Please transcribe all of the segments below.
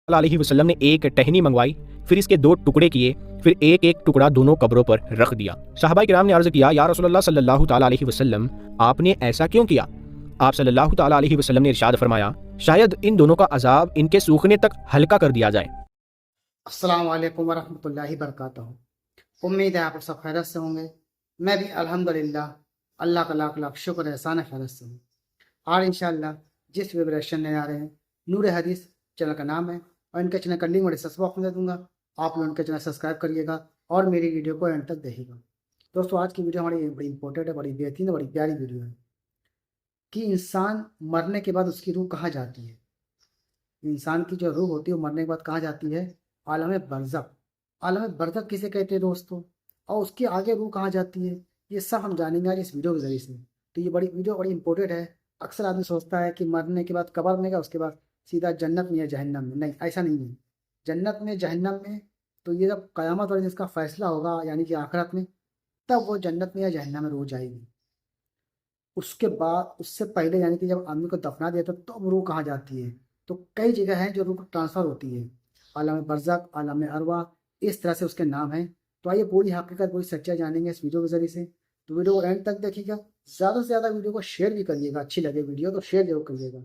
अलैहि वसल्लम ने एक टहनी मंगवाई, फिर इसके 2 टुकड़े किए, फिर एक एक टुकड़ा दोनों कब्रों पर रख दिया। सहाबा किराम ने अर्ज किया, या रसूलल्लाह सल्लल्लाहु तआला अलैहि वसल्लम, आपने ऐसा क्यों किया? आप सल्लल्लाहु तआला अलैहि वसल्लम ने इरशाद फरमाया, शायद इन दोनों का अजाब इनके सूखने तक हल्का कर दिया जाए। अस्सलाम वालेकुम वरहमतुल्लाहि वबरकातुहू। उम्मीद है आप सब खैरियत से होंगे। मैं भी अल्हम्दुलिल्लाह अल्लाह का लाख लाख शुक्र एहसान खैरियत से हूँ। और इंशाअल्लाह जिस विब्रेशन ले आ रहे हैं, नूर हदीस चैनल का नाम है और इनके चैनल का लिंक मैं डिस्क्रिप्शन बॉक्स में दे दूँगा। आप लोग उनके चैनल सब्सक्राइब करिएगा और मेरी वीडियो को एंड तक देखिएगा। दोस्तों, आज की वीडियो हमारी बड़ी इंपॉर्टेंट है, बड़ी बेहतरीन, बड़ी प्यारी वीडियो है कि इंसान मरने के बाद उसकी रूह कहाँ जाती है। इंसान की जो रूह होती है वो मरने के बाद कहाँ जाती है? आलम बरज़ख। आलम बरज़ख किसे कहते हैं दोस्तों, और उसके आगे रूह कहाँ जाती है, ये सब हम जानेंगे आज इस वीडियो के ज़रिए से। तो ये वीडियो बड़ी इंपॉर्टेंट है। अक्सर आदमी सोचता है कि मरने के बाद कब्र में गया, उसके बाद सीधा जन्नत में या जहन्नम में। नहीं, ऐसा नहीं है। जन्नत में जहन्नम में तो ये जब क़यामत और जिसका फ़ैसला होगा, यानी कि आखिरत में, तब वो जन्नत में या जहन्नम में रूह जाएगी। उसके बाद, उससे पहले यानी कि जब आदमी को दफना दिया तो तब रूह कहाँ जाती है? तो कई जगह हैं जो रूह ट्रांसफ़र होती है। आलम बरज़ख, आलम अरवा, इस तरह से उसके नाम हैं। तो आइए पूरी हकीकत, पूरी सच्चाई जानेंगे इस वीडियो के ज़रिए से। तो वीडियो को एंड तक देखिएगा। ज़्यादा से ज़्यादा वीडियो को शेयर भी करिएगा, अच्छी लगे वीडियो तो शेयर जरूर करिएगा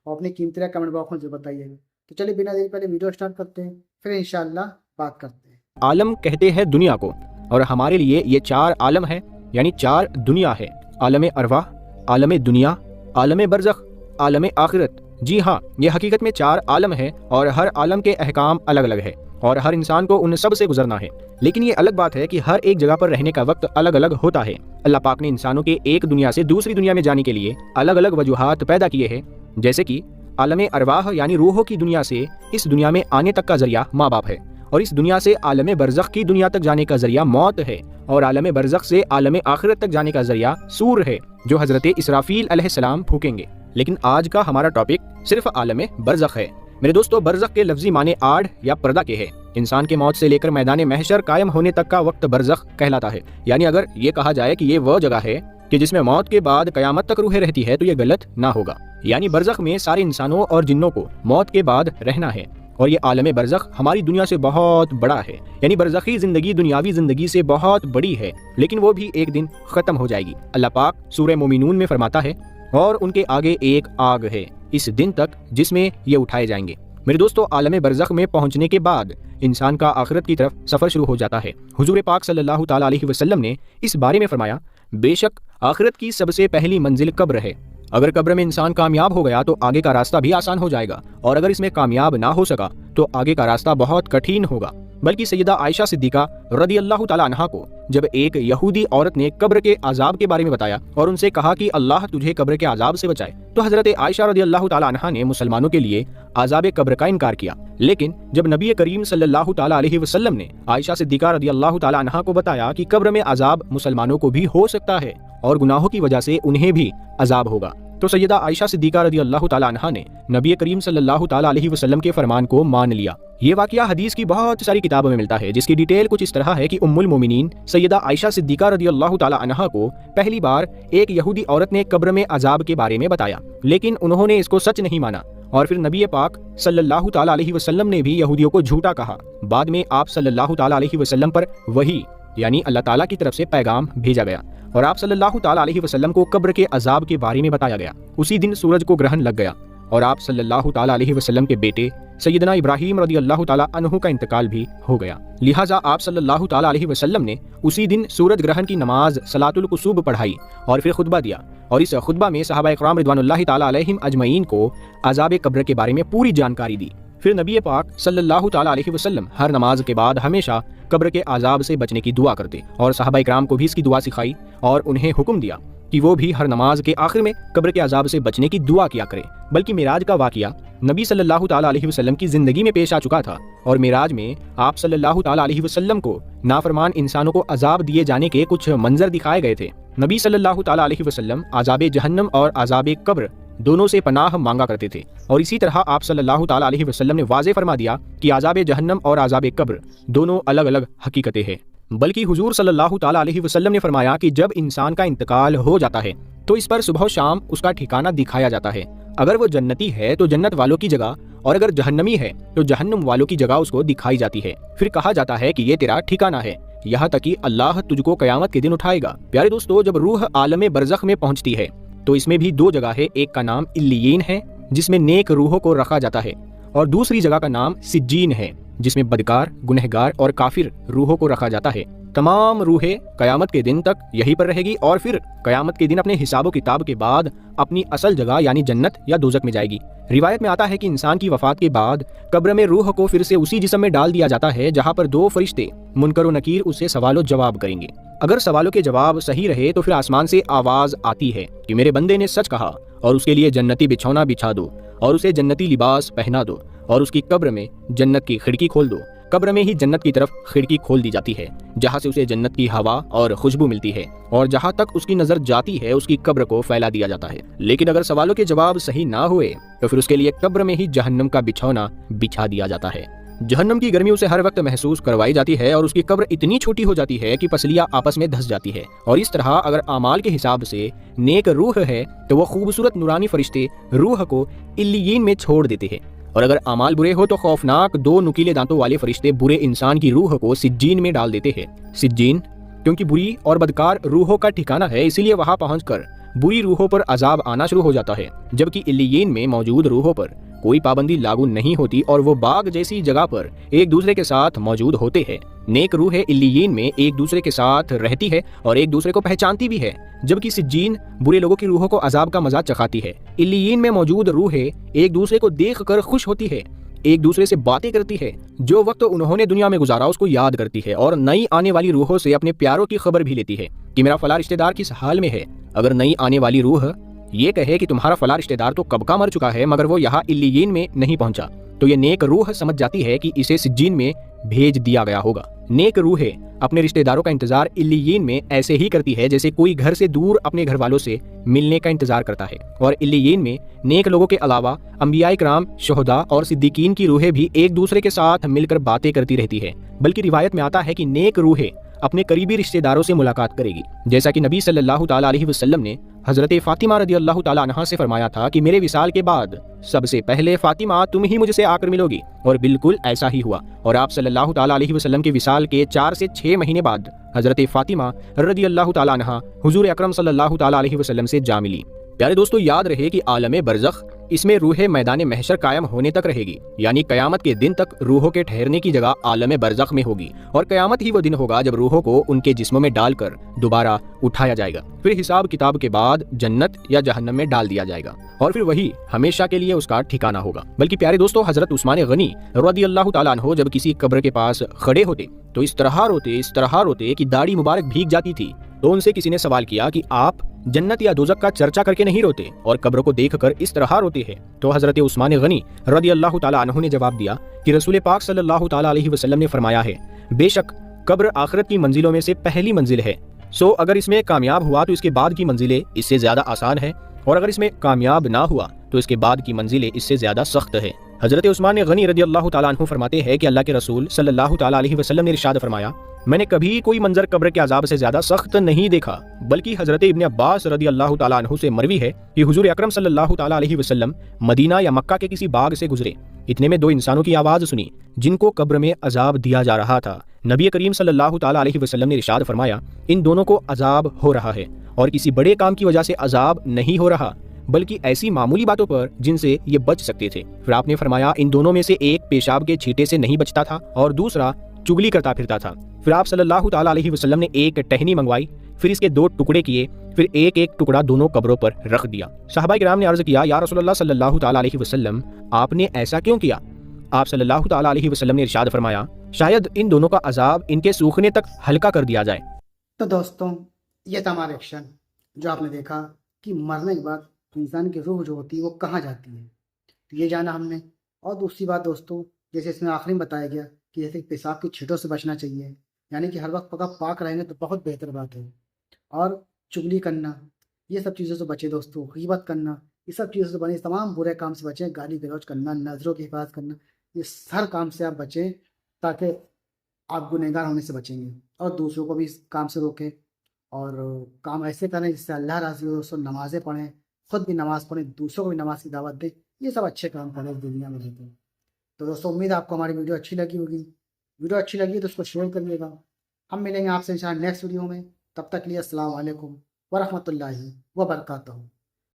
और अपनी कीमती कमेंट बॉक्स में जरूर बताइएगा। तो चलिए बिना देरी पहले वीडियो स्टार्ट करते हैं, फिर इंशाअल्लाह बात करते हैं। आलम कहते हैं दुनिया को, और हमारे लिए ये 4 आलम है, यानी 4 दुनिया है। आलम अरवाह, आलम दुनिया, आलम बरज़ख, आलम आखिरत। जी हाँ, ये हकीकत में 4 आलम है और हर आलम के अहकाम अलग अलग है और हर इंसान को उन सब से गुजरना है। लेकिन ये अलग बात है कि हर एक जगह पर रहने का वक्त अलग अलग होता है। अल्लाह पाक ने इंसानों के एक दुनिया से दूसरी दुनिया में जाने के लिए अलग अलग वजूहात पैदा किए हैं। जैसे कि आलम अरवाह यानी रूहों की दुनिया से इस दुनिया में आने तक का जरिया माँ बाप है, और इस दुनिया से आलम बरज़ख की दुनिया तक जाने का जरिया मौत है, और आलम बरज़ख से आलम आखिरत तक जाने का जरिया सूर है, जो हजरत इसराफील अलैहिस्सलाम फूकेंगे। लेकिन आज का हमारा टॉपिक सिर्फ आलम बरज़ख है। मेरे दोस्तों, बरज़ख के लफ्जी माने आड़ या पर्दा के है। इंसान के मौत से लेकर मैदान महशर कायम होने तक का वक्त बरज़ख कहलाता है। यानी अगर ये कहा जाए कि ये वो जगह है कि जिसमें मौत के बाद क़यामत तक रूहें रहती है, तो ये गलत ना होगा। यानी बरज़ख में सारे इंसानों और जिन्नों को मौत के बाद रहना है, और ये आलम बरज़ख हमारी दुनिया से बहुत बड़ा है। यानी बरज़खी ज़िंदगी दुनियावी ज़िंदगी से बहुत बड़ी है, लेकिन वो भी एक दिन ख़त्म हो जाएगी। अल्लाह पाक सूरह मोमिनून में फरमाता है, और उनके आगे एक आग है इस दिन तक जिसमें ये उठाए जाएंगे। मेरे दोस्तों, आलम बरज़ख में पहुंचने के बाद इंसान का आखिरत की तरफ सफ़र शुरू हो जाता है। हुजूर पाक सल्लल्लाहु तआला अलैहि वसल्लम ने इस बारे में फरमाया, बेशक आखिरत की सबसे पहली मंजिल कब्र है। अगर कब्र में इंसान कामयाब हो गया तो आगे का रास्ता भी आसान हो जाएगा, और अगर इसमें कामयाब ना हो सका तो आगे का रास्ता बहुत कठिन होगा। बल्कि सैयदा आयशा सिद्दीका रदियल्लाहु ताला अन्हा को जब एक यहूदी औरत ने कब्र के अजाब के बारे में बताया और उनसे कहा कि अल्लाह तुझे कब्र के अजाब से बचाए, तो हजरत आयशा रदियल्लाहु ताला अन्हा ने मुसलमानों के लिए अजाब कब्र का इनकार किया। लेकिन जब नबी करीम सल्लल्लाहु ताला अलैहि वसल्लम ने आयशा सिद्दीका रदियल्लाहु ताला अन्हा को बताया कि कब्र में अजाब मुसलमानों को भी हो सकता है और गुनाहों की वजह से उन्हें भी अजाब होगा, तो सैयदा आयशा सिद्दीका रदियल्लाहु ताला अन्हा ने नबी करीम सल्लल्लाहु ताला अलैहि वसल्लम के फरमान को मान लिया। ये वाकया हदीस की बहुत सारी किताबों में मिलता है, जिसकी डिटेल कुछ इस तरह है कि उम्मुल मोमिनीन सैयदा आयशा सिद्दीका रदियल्लाहु ताला अन्हा को पहली बार एक यहूदी औरत ने कब्र में अजाब के बारे में बताया, लेकिन उन्होंने इसको सच नहीं माना, और फिर नबी पाक सल्लल्लाहु ताला अलैहि वसल्लम ने भी यहूदियों को झूठा कहा। बाद में आप सल्लल्लाहु ताला अलैहि वसल्लम पर वही यानी अल्लाह ताला की तरफ से पैगाम भेजा गया और आप सल्लल्लाहु ताला अलैहि वसल्लम को कब्र के अजाब के बारे में बताया गया। उसी दिन सूरज को ग्रहण लग गया और आप सल्लल्लाहु ताला अलैहि वसल्लम के बेटे सैयदना इब्राहीम रदियल्लाहु ताला अन्हु का इंतकाल भी हो गया। लिहाजा आप सल्लल्लाहु ताला अलैहि वसल्लम ने उसी दिन सूरज ग्रहण की नमाज सलातुल कुसूब पढ़ाई और फिर खुतबा दिया, और इस खुतबा में सहाबा इकराम रिदवानुल्लाहि ताला अलैहिम अजमईन को अजाब कब्र के बारे में पूरी जानकारी दी। फिर नबी पाक सल्लल्लाहु ताला अलैहि वसल्लम हर नमाज के बाद हमेशा कब्र के अजाब से बचने की दुआ करते, और सहाबा इकराम को भी इसकी दुआ सिखाई और उन्हें हुक्म दिया कि वो भी हर नमाज के आखिर में कब्र के अजाब से बचने की दुआ किया करे। बल्कि मिराज का वाकया नबी सल्लल्लाहु ताला अलैहि वसल्लम की जिंदगी में पेश आ चुका था, और मिराज में आप सल्लल्लाहु ताला अलैहि वसल्लम को नाफरमान इंसानों को अजाब दिए जाने के कुछ मंजर दिखाए गए थे। नबी सल्लल्लाहु ताला अलैहि वसल्लम अजाब जहन्नम और अजाब कब्र दोनों से पनाह मांगा करते थे, और इसी तरह आप सल्लल्लाहु ताला अलैहि वसल्लम ने वाज़े फरमा दिया कि अजाब जहन्नम और अजाब कब्र दोनों अलग अलग हकीकतें हैं। बल्कि हुजूर सल्लल्लाहु ताला अलैहि वसल्लम ने फरमाया कि जब इंसान का इंतकाल हो जाता है तो इस पर सुबह शाम उसका ठिकाना दिखाया जाता है। अगर वो जन्नती है तो जन्नत वालों की जगह, और अगर जहन्नमी है तो जहन्नम वालों की जगह उसको दिखाई जाती है। फिर कहा जाता है कि ये तेरा ठिकाना है, यहाँ तक कि अल्लाह तुझको कयामत के दिन उठाएगा। प्यारे दोस्तों, जब रूह आलम बरज़ख में पहुंचती है तो इसमें भी दो जगह है। एक का नाम इल्लियीन है जिसमें नेक रूहों को रखा जाता है, और दूसरी जगह का नाम सिज्जीन है जिसमें बदकार, गुनहगार और काफिर रूहों को रखा जाता है। तमाम रूहें कयामत के दिन तक यहीं पर रहेगी और फिर कयामत के दिन अपने हिसाब किताब के बाद अपनी असल जगह यानी जन्नत या दोजक में जाएगी। रिवायत में आता है कि इंसान की वफात के बाद कब्र में रूह को फिर से उसी जिस्म में डाल दिया जाता है जहाँ पर दो फरिश्ते मुनकर व नकीर उससे सवालों जवाब करेंगे। अगर सवालों के जवाब सही रहे तो फिर आसमान से आवाज आती है कि मेरे बंदे ने सच कहा, और उसके लिए जन्नती बिछौना बिछा दो और उसे जन्नती लिबास पहना दो और उसकी कब्र में जन्नत की खिड़की खोल दो। कब्र में ही जन्नत की तरफ खिड़की खोल दी जाती है जहाँ से उसे जन्नत की हवा और खुशबू मिलती है, और जहाँ तक उसकी नजर जाती है उसकी कब्र को फैला दिया जाता है। लेकिन अगर सवालों के जवाब सही ना हुए तो फिर उसके लिए कब्र में ही जहन्नम का बिछौना बिछा दिया जाता है। जहन्नम की गर्मी उसे हर वक्त महसूस करवाई जाती है और उसकी कब्र इतनी छोटी हो जाती है कि पसलियां आपस में धंस जाती है। और इस तरह अगर आमाल के हिसाब से नेक रूह है तो वह खूबसूरत नूरानी फरिश्ते रूह को इल्लियीन में छोड़ देते हैं, और अगर अमाल बुरे हो तो खौफनाक दो नुकीले दांतों वाले फरिश्ते बुरे इंसान की रूह को सिज्जीन में डाल देते हैं। सिज्जीन क्योंकि बुरी और बदकार रूहों का ठिकाना है, इसीलिए वहां पहुंचकर बुरी रूहों पर अजाब आना शुरू हो जाता है, जबकि इल्लियीन में मौजूद रूहों पर कोई पाबंदी लागू नहीं होती और वो बाग जैसी जगह पर एक दूसरे के साथ मौजूद होते हैं। नेक रूह इल्लियीन में एक दूसरे के साथ रहती है और एक दूसरे को पहचानती भी है, जबकि सिज्जीन बुरे लोगों की रूहों को अजाब का मजा चखाती है। इल्लियीन में मौजूद रूहें एक दूसरे को देखकर खुश होती है, एक दूसरे से बातें करती है, जो वक्त उन्होंने दुनिया में गुजारा उसको याद करती है, और नई आने वाली रूहों से अपने प्यारों की खबर भी लेती है कि मेरा फला रिश्तेदार किस हाल में है। अगर नई आने वाली रूह ये कहे कि तुम्हारा फला रिश्तेदार तो कब का मर चुका है मगर वो यहाँ इल्लियीन में नहीं पहुंचा, तो ये नेक रूह समझ जाती है कि इसे सिज्जीन में भेज दिया गया होगा। नेक रूहें अपने रिश्तेदारों का इंतजार इल्लियीन में ऐसे ही करती है जैसे कोई घर से दूर अपने घर वालों से मिलने का इंतजार करता है। और इल्लियीन में नेक लोगों के अलावा अंबियाए किराम, शुहदा और सिद्दीकीन की रूहें भी एक दूसरे के साथ मिलकर बातें करती रहती है। बल्कि रिवायत में आता है कि नेक रूहें अपने करीबी रिश्तेदारों से मुलाकात करेगी, जैसा कि नबी सल्लल्लाहु ताला अलैहि वसल्लम ने हजरत फातिमा रदी अल्लाह ताला अन्हा से फरमाया था कि मेरे विसाल के बाद सबसे पहले फातिमा तुम ही मुझसे आकर मिलोगी, और बिल्कुल ऐसा ही हुआ। और आप सल्लल्लाहु ताला अलैहि वसल्लम के विसाल के 4 से 6 महीने बाद हजरत फातिमा रदी अल्लाह ताला अन्हा हुजूर अकरम सल्लल्लाहु ताला अलैहि वसल्लम से जा मिली। प्यारे दोस्तों, याद रहे कि आलम बरज़ख इसमें रूह मैदान महशर कायम होने तक रहेगी, यानी कयामत के दिन तक रूहों के ठहरने की जगह आलम बरज़ख में होगी, और कयामत ही वो दिन होगा जब रूहों को उनके जिस्मों में डालकर दोबारा उठाया जाएगा। फिर हिसाब किताब के बाद जन्नत या जहन्नम में डाल दिया जाएगा और फिर वही हमेशा के लिए उसका ठिकाना होगा। बल्कि प्यारे दोस्तों, हजरत उस्मान गनी रज़ी अल्लाह ताला अन्हु जब किसी कब्र के पास खड़े होते तो इस तरह रोते कि दाढ़ी मुबारक भीग जाती थी। तो उनसे किसी ने सवाल किया कि आप जन्नत या दोजक का चर्चा करके नहीं रोते और कब्र को देखकर इस तरह रोते हैं? तो हजरत उस्मान गनी रज़ी अल्लाह ताला अन्हु ने जवाब दिया कि रसूल पाक सल्लल्लाहु ताला अलैहि वसल्लम ने फरमाया है, बेशक कब्र आखिरत की मंजिलों में से पहली मंजिल है, सो अगर इसमें कामयाब हुआ तो इसके बाद की मंजिलें इससे ज्यादा आसान है, और अगर इसमें कामयाब ना हुआ तो इसके बाद की मंजिलें इससे ज्यादा सख्त है। हजरत उस्मान गनी रज़ी अल्लाह ताला अन्हु फरमाते हैं कि अल्लाह के रसूल सल्लल्लाहु ताला अलैहि वसल्लम ने इरशाद फरमाया, मैंने कभी कोई मंजर कब्र के अजाब से ज्यादा सख्त नहीं देखा। बल्कि हजरत इब्न अब्बास रदी अल्लाह ताला अन्हु से मरवी है कि हुजूर अकरम सल्लल्लाहु ताला अलैहि वसल्लम मदीना या मक्का के किसी बाग से गुजरे, इतने में 2 इंसानों की आवाज सुनी जिनको कब्र में अजाब दिया जा रहा था। नबी करीम सल्लल्लाहु ताला अलैहि वसल्लम ने इरशाद फरमाया, इन दोनों को अजाब हो रहा है और किसी बड़े काम की वजह से अजाब नहीं हो रहा, बल्कि ऐसी मामूली बातों पर जिनसे ये बच सकते थे। फिर आपने फरमाया, इन दोनों में से एक पेशाब के छींटे से नहीं बचता था और दूसरा चुगली करता फिरता था। फिर आप सल्लल्लाहु ताला अलैहि वसल्लम ने एक टहनी मंगवाई, फिर इसके 2 टुकड़े किए, फिर एक एक टुकड़ा दोनों कब्रों पर रख दिया। सहाबा किराम ने अर्ज किया, या रसूलल्लाह सल्लल्लाहु ताला अलैहि वसल्लम, आपने ऐसा क्यों किया? आप सल्लल्लाहु ताला अलैहि वसल्लम ने इरशाद फरमाया, शायद इन दोनों का अजाब इनके सूखने तक हल्का कर दिया जाए। तो दोस्तों, ये था हमारा एक्शन जो आपने देखा कि मरने के बाद इंसान की रूह जो होती है वो कहाँ जाती है, तो ये जाना हमने। और दूसरी बात दोस्तों, जैसे इसमें आखिरी में बताया गया कि जैसे पेशाब की छींटों से बचना चाहिए, यानी कि हर वक्त पका पाक रहेंगे तो बहुत बेहतर बात है। और चुगली करना, ये सब चीज़ों से बचे दोस्तों, गीबत करना, ये सब चीज़ों से बने, तमाम बुरे काम से बचें, गाली गलौज करना, नज़रों की हिफाजत करना, ये हर काम से आप बचें ताकि आप गुनहगार होने से बचेंगे और दूसरों को भी इस काम से रोकें। और काम ऐसे करें जिससे अल्लाह राज़ी हो। दोस्तों, नमाज़ें पढ़ें, خود بھی نماز پڑھیں، دوسروں کو بھی نماز کی دعوت دیں، یہ سب اچھے کام کریں اس دنیا میں رہتے ہیں۔ تو دوستوں امید ہے آپ کو ہماری ویڈیو اچھی لگی ہوگی، ویڈیو اچھی لگی تو اس کو شیئر کریے گا۔ ہم ملیں گے آپ سے انشاءاللہ نیکسٹ ویڈیو میں، تب تک لیے السلام علیکم ورحمۃ اللہ وبرکاتہ۔